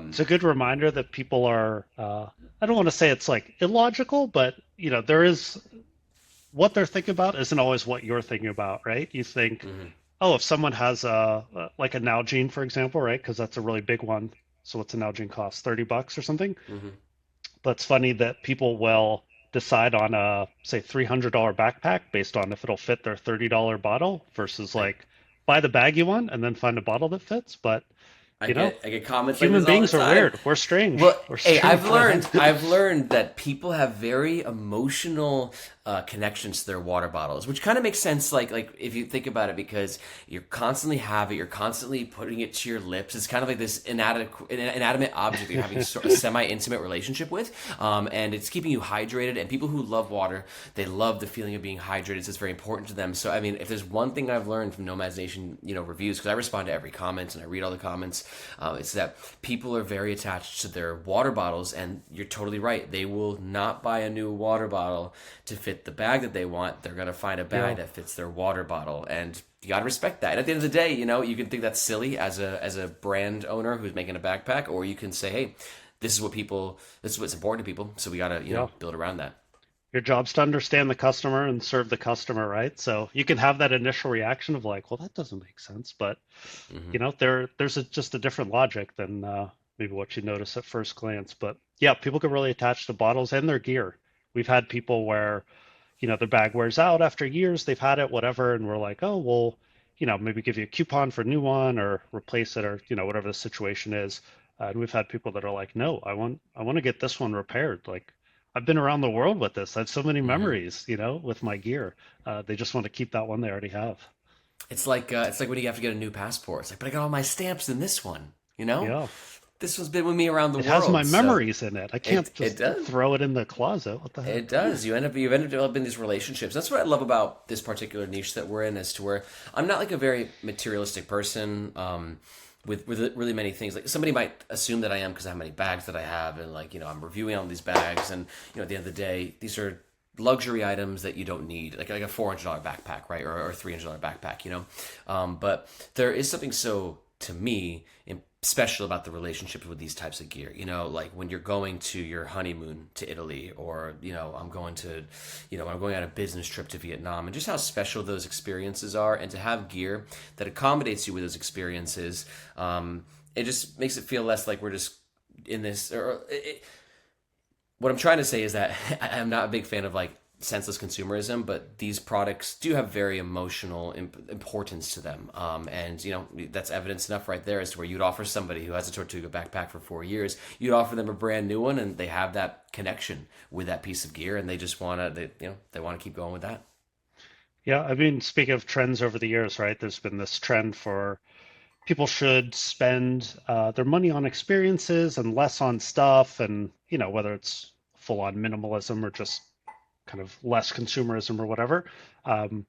It's a good reminder that people are, I don't want to say it's like illogical, but there is what they're thinking about isn't always what you're thinking about, right? You think, oh, if someone has like a Nalgene, for example, right? Because that's a really big one. So what's a Nalgene cost? $30 or something? But it's funny that people will decide on a, say, $300 backpack based on if it'll fit their $30 bottle versus like buy the bag you want and then find a bottle that fits. But I get comments like human this all beings the are time. weird. We're strange. Well, We're hey, strange. I've learned that people have very emotional connections to their water bottles, which kind of makes sense. Like if you think about it, because you constantly have it, you're constantly putting it to your lips. It's kind of like this inanimate object that you're having sort of semi-intimate relationship with, and it's keeping you hydrated. And people who love water, they love the feeling of being hydrated. So it's very important to them. So I mean, if there's one thing I've learned from Nomads Nation, reviews, because I respond to every comment and I read all the comments, it's that people are very attached to their water bottles, and you're totally right. They will not buy a new water bottle to fit the bag that they want. They're going to find a bag that fits their water bottle, and you got to respect that. And at the end of the day, you can think that's silly as a brand owner who's making a backpack, or you can say, hey, this is what's important to people, so we got to build around that. Your job's to understand the customer and serve the customer, right? So you can have that initial reaction of like, well, that doesn't make sense, but there's just a different logic than maybe what you notice at first glance. But yeah, people get really attached to bottles and their gear. We've had people where, their bag wears out after years, they've had it, whatever, and we're like, oh, well, maybe give you a coupon for a new one or replace it, or whatever the situation is. And we've had people that are like, no, I want to get this one repaired. Like, I've been around the world with this. I have so many memories, with my gear. They just want to keep that one they already have. It's like when you have to get a new passport. It's like, but I got all my stamps in this one. Yeah. This one's been with me around the world. It has my memories in it. I can't just does. throw it in the closet. What the heck? It does. You've ended up developing these relationships. That's what I love about this particular niche that we're in, as to where I'm not like a very materialistic person. With really many things, like somebody might assume that I am because I have many bags that I have, and I'm reviewing all these bags, and at the end of the day, these are luxury items that you don't need, like a $400 backpack, right, or $300 backpack, but there is something so, to me, special about the relationships with these types of gear. Like when you're going to your honeymoon to Italy, or I'm going to, I'm going on a business trip to Vietnam, and just how special those experiences are, and to have gear that accommodates you with those experiences, it just makes it feel less like we're just in this. What I'm trying to say is that I'm not a big fan of like senseless consumerism, but these products do have very emotional importance to them. And that's evidence enough right there as to where you'd offer somebody who has a Tortuga backpack for 4 years, you'd offer them a brand new one, and they have that connection with that piece of gear, and they just want to, they want to keep going with that. Yeah, I mean, speaking of trends over the years, right? There's been this trend for people should spend their money on experiences and less on stuff, and whether it's full on minimalism or just kind of less consumerism or whatever. Um,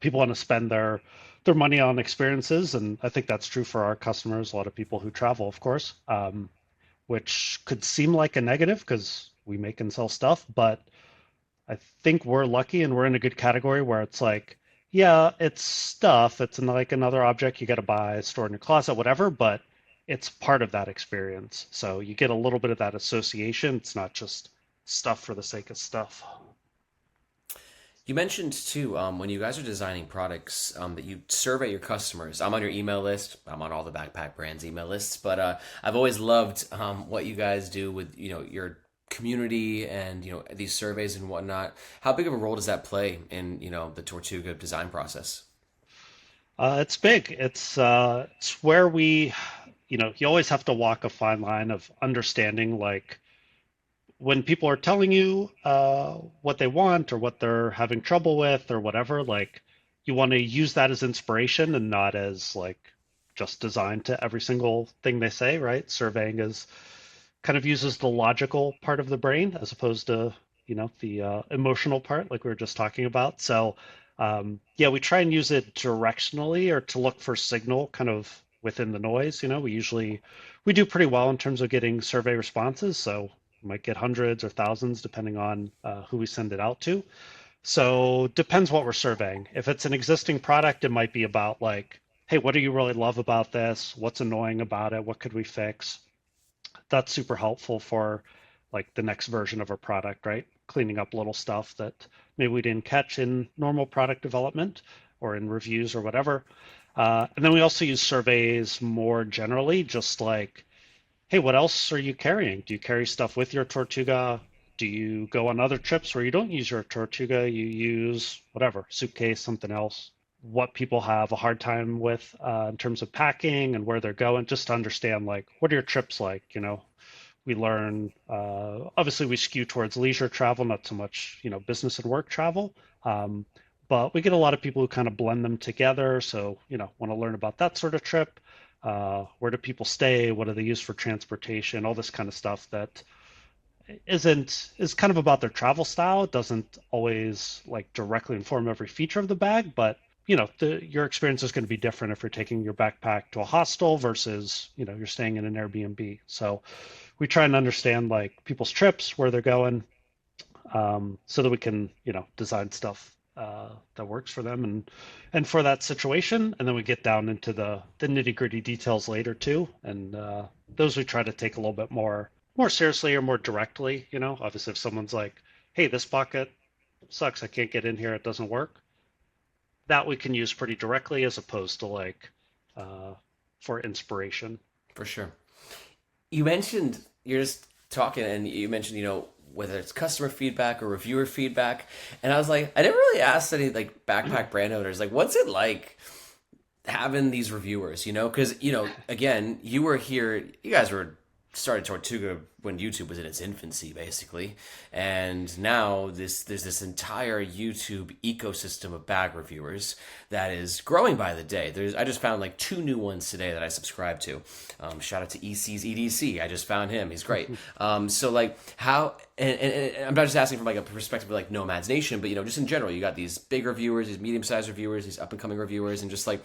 People want to spend their money on experiences, and I think that's true for our customers. A lot of people who travel, of course, which could seem like a negative because we make and sell stuff, but I think we're lucky and we're in a good category where it's like, yeah, it's stuff. It's like another object you got to buy, store in your closet, whatever, but it's part of that experience. So you get a little bit of that association. It's not just stuff for the sake of stuff. You mentioned too, when you guys are designing products, that you survey your customers. I'm on your email list. I'm on all the backpack brands email lists, but I've always loved what you guys do with your community and these surveys and whatnot. How big of a role does that play in the Tortuga design process? It's big. It's where you always have to walk a fine line of understanding, like when people are telling you what they want or what they're having trouble with or whatever, like you want to use that as inspiration and not as like just designed to every single thing they say, right? Surveying is kind of uses the logical part of the brain as opposed to, the emotional part, like we were just talking about. So, yeah, we try and use it directionally or to look for signal kind of within the noise. We do pretty well in terms of getting survey responses. So we might get hundreds or thousands depending on who we send it out to. So depends what we're surveying. If it's an existing product, it might be about like, hey, what do you really love about this? What's annoying about it? What could we fix? That's super helpful for like the next version of our product, right? Cleaning up little stuff that maybe we didn't catch in normal product development or in reviews or whatever. And then we also use surveys more generally, just like, hey, what else are you carrying? Do you carry stuff with your Tortuga? Do you go on other trips where you don't use your Tortuga? You use whatever, suitcase, something else. What people have a hard time with in terms of packing and where they're going, just to understand like, what are your trips like? We learn, obviously we skew towards leisure travel, not so much, business and work travel. But we get a lot of people who kind of blend them together. So, want to learn about that sort of trip. Where do people stay? What do they use for transportation? All this kind of stuff that is kind of about their travel style. It doesn't always like directly inform every feature of the bag, but your experience is going to be different if you're taking your backpack to a hostel versus, you're staying in an Airbnb. So we try and understand like people's trips, where they're going, so that we can, design stuff that works for them and for that situation. And then we get down into the nitty gritty details later too. And those we try to take a little bit more seriously or more directly. Obviously if someone's like, hey, this pocket sucks, I can't get in here, it doesn't work, that we can use pretty directly as opposed to like for inspiration. For sure. You mentioned you're just talking, and you mentioned whether it's customer feedback or reviewer feedback, and I was like, I never really asked any like backpack brand owners like, what's it like having these reviewers? Because again, you were here, you guys were started Tortuga when YouTube was in its infancy, basically, and now there's this entire YouTube ecosystem of bag reviewers that is growing by the day. I just found like 2 new ones today that I subscribe to. Shout out to EC's EDC. I just found him. He's great. So like how, and I'm not just asking from like a perspective of like Nomads Nation, but just in general, you got these big reviewers, these medium-sized reviewers, these up-and-coming reviewers, and just like,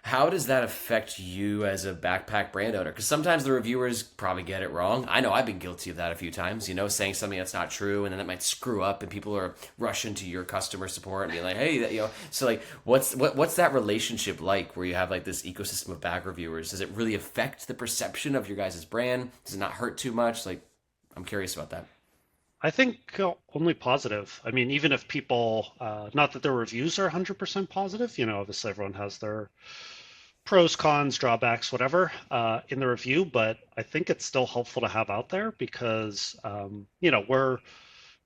How does that affect you as a backpack brand owner? Because sometimes the reviewers probably get it wrong. I know I've been guilty of that a few times, saying something that's not true, and then it might screw up, and people are rushing to your customer support and being like, hey, So like, what's that relationship like where you have like this ecosystem of bag reviewers? Does it really affect the perception of your guys' brand? Does it not hurt too much? Like, I'm curious about that. I think only positive. I mean, even if people, not that their reviews are 100% positive, obviously everyone has their pros, cons, drawbacks, whatever, in the review, but I think it's still helpful to have out there because,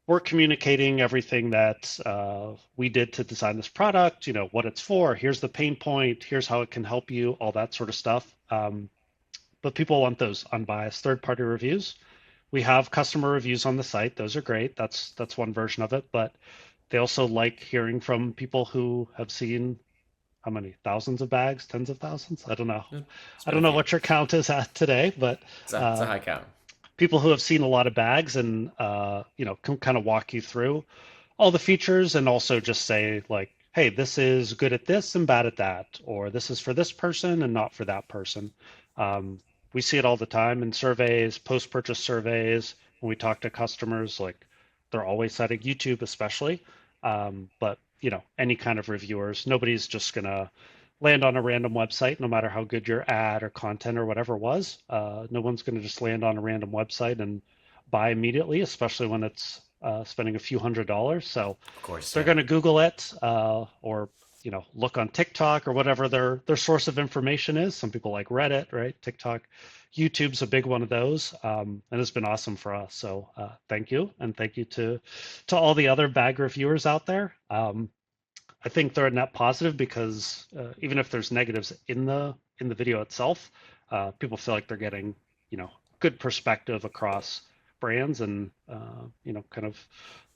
we're communicating everything that we did to design this product, what it's for, here's the pain point, here's how it can help you, all that sort of stuff. But people want those unbiased third-party reviews. We have customer reviews on the site. Those are great. That's one version of it, but they also like hearing from people who have seen how many thousands of bags, tens of thousands? I don't know. It's I been a don't know few. what your count is at today, but It's a high count. people who have seen a lot of bags and can kind of walk you through all the features and also just say like, hey, this is good at this and bad at that, or this is for this person and not for that person. We see it all the time in surveys, post-purchase surveys, when we talk to customers, like they're always citing YouTube, especially. But any kind of reviewers, nobody's just gonna land on a random website, no matter how good your ad or content or whatever was. No one's gonna just land on a random website and buy immediately, especially when it's spending a few $100s. So Of course, they're yeah. going to Google it or look on TikTok or whatever their source of information is. Some people like Reddit, right? TikTok, YouTube's a big one of those, and it's been awesome for us. So thank you, and thank you to all the other bag reviewers out there. I think they're a net positive because even if there's negatives in the video itself, people feel like they're getting good perspective across brands and kind of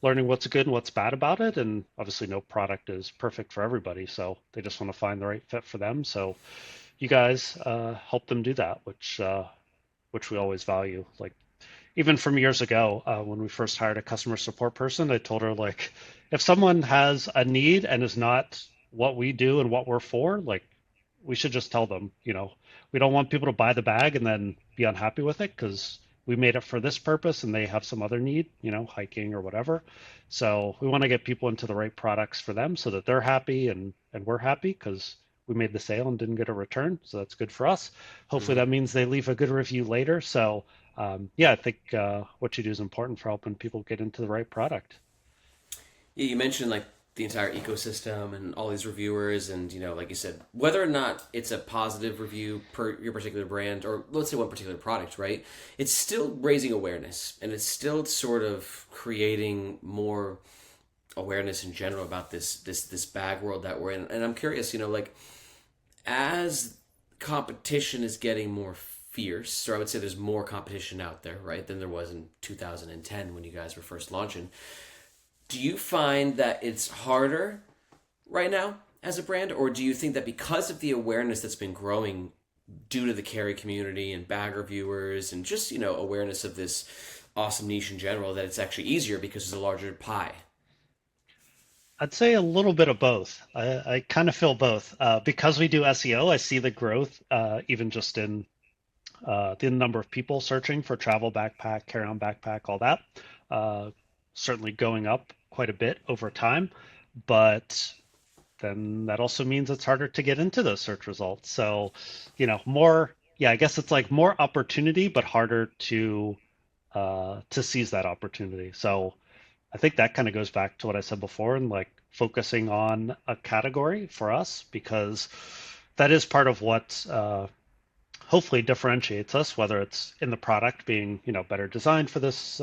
learning what's good and what's bad about it. And obviously, no product is perfect for everybody, so they just want to find the right fit for them. So you guys help them do that, which we always value. Like even from years ago, when we first hired a customer support person, I told her like, if someone has a need and is not what we do and what we're for, like we should just tell them, we don't want people to buy the bag and then be unhappy with it because we made it for this purpose and they have some other need, hiking or whatever. So we want to get people into the right products for them so that they're happy and we're happy because we made the sale and didn't get a return. So that's good for us. Hopefully Hmm. that means they leave a good review later. So yeah, I think what you do is important for helping people get into the right product. Yeah, you mentioned like the entire ecosystem and all these reviewers, and like you said, whether or not it's a positive review per your particular brand, or let's say one particular product, right? It's still raising awareness, and it's still sort of creating more awareness in general about this bag world that we're in. And I'm curious, like as competition is getting more fierce, or I would say there's more competition out there, right, than there was in 2010 when you guys were first launching. Do you find that it's harder right now as a brand, or do you think that because of the awareness that's been growing due to the carry community and bag reviewers and just awareness of this awesome niche in general, that it's actually easier because it's a larger pie? I'd say a little bit of both. I kind of feel both. Because we do SEO, I see the growth even just in the number of people searching for travel backpack, carry-on backpack, all that. Uh, Certainly going up quite a bit over time, but then that also means it's harder to get into those search results. So, more, yeah, I guess it's like more opportunity, but harder to seize that opportunity. So I think that kind of goes back to what I said before and like focusing on a category for us because that is part of what hopefully differentiates us, whether it's in the product being, better designed for this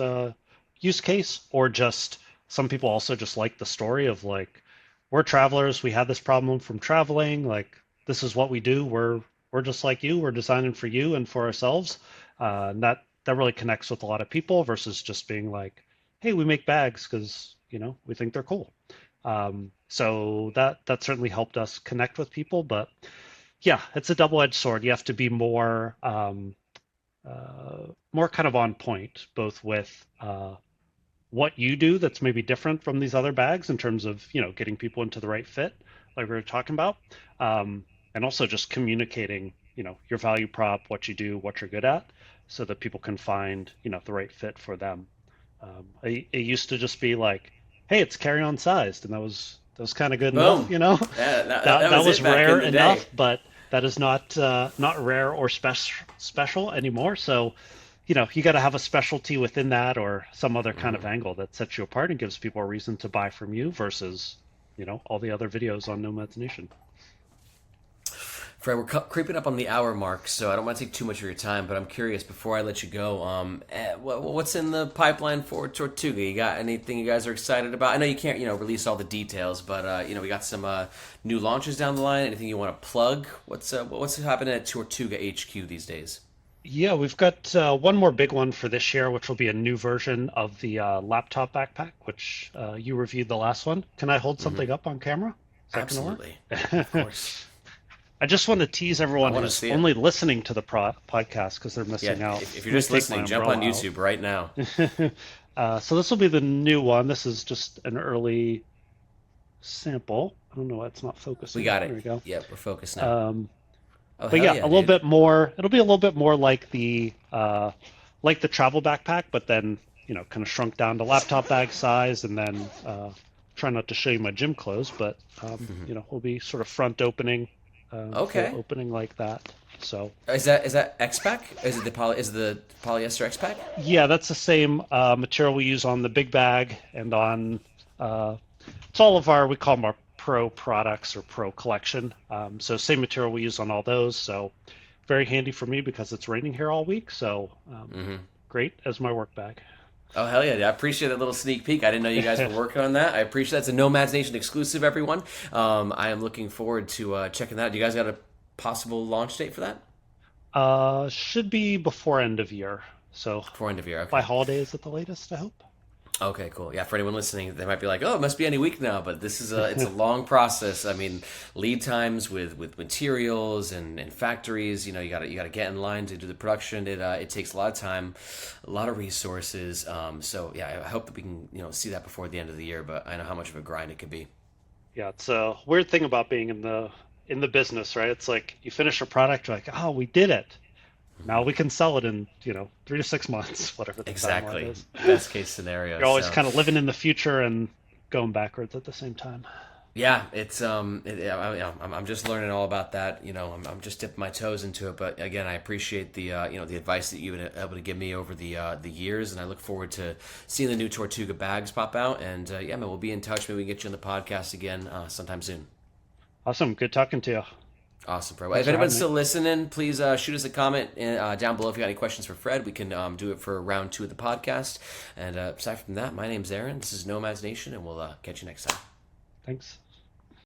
use case, or just some people also just like the story of like, we're travelers, we have this problem from traveling, like this is what we do. We're just like you. We're designing for you and for ourselves. And that really connects with a lot of people versus just being like, hey, we make bags because we think they're cool. So that certainly helped us connect with people, but yeah, it's a double-edged sword. You have to be more kind of on point, both with what you do that's maybe different from these other bags in terms of getting people into the right fit, like we were talking about. and also just communicating, your value prop, what you do, what you're good at, so that people can find, the right fit for them. It used to just be like, hey, it's carry-on sized, and that was kind of good enough, Boom. Yeah, that that was was it back in rare the day. enough, but that is not rare or special anymore. So, you got to have a specialty within that or some other kind of Mhm. angle that sets you apart and gives people a reason to buy from you versus, all the other videos on Nomads Nation. Fred, we're creeping up on the hour mark, so I don't want to take too much of your time, but I'm curious before I let you go, what's in the pipeline for Tortuga? You got anything you guys are excited about? I know you can't, release all the details, but we got some new launches down the line. Anything you want to plug? What's happening at Tortuga HQ these days? Yeah, we've got one more big one for this year, which will be a new version of the laptop backpack, which you reviewed the last one. Can I hold Hmm. something up on camera? Is that going Absolutely, to of course. work? I just want to tease I everyone want to who's see it. only listening to the podcast because they're Yeah, missing out. if you're Let me just take my listening, jump on umbrella YouTube right now. out. So this will be the new one. This is just an early sample. I don't know why it's not We focusing. got There it. we go. Yep, we're focused now. Um, Oh but hell yeah, a yeah, little dude. bit more. It'll be a little bit more like the travel backpack, but then kind of shrunk down to laptop bag size, and then try not to show you my gym clothes, but we'll be sort of front opening, full Okay. opening like that. So Is that X pack? Is the polyester X pack? yeah, that's the same material we use on the big bag and on uh, it's all of our we call them our pro products or pro collection. So same material we use on all those. So very handy for me because it's raining here all week. So Mm-hmm. great as my work bag. Oh hell yeah! Dude. I appreciate that little sneak peek. I didn't know you guys were working on that. I appreciate that. It's a Nomads Nation exclusive, everyone. I am looking forward to checking that out. Do you guys got a possible launch date for that? Should be before end of year. So Before end of year. by Okay. holidays at the latest, I hope. Okay, cool. Yeah, for anyone listening, they might be like, "Oh, it must be any week now," but this is it's a long process. I mean, lead times with materials and factories. You got to get in line to do the production. It takes a lot of time, a lot of resources. So yeah, I hope that we can see that before the end of the year. But I know how much of a grind it can be. Yeah, it's a weird thing about being in the business, right? It's like you finish a product, you're like, oh, we did it. Now we can sell it in, 3 to 6 months, whatever the timeline Exactly, is. best case scenario. You're always So kind of living in the future and going backwards at the same time. yeah, it's I'm just learning all about that. I'm just dipping my toes into it. But again, I appreciate the advice that you've been able to give me over the years, and I look forward to seeing the new Tortuga bags pop out. And yeah, man, we'll be in touch. Maybe we can get you on the podcast again sometime soon. Awesome. Good talking to you. Awesome, bro. Thanks If for anyone's having me. still listening, please shoot us a comment down below if you got any questions for Fred. We can do it for round 2 of the podcast. And aside from that, my name's Aaron. This is Nomads Nation, and we'll catch you next time. Thanks.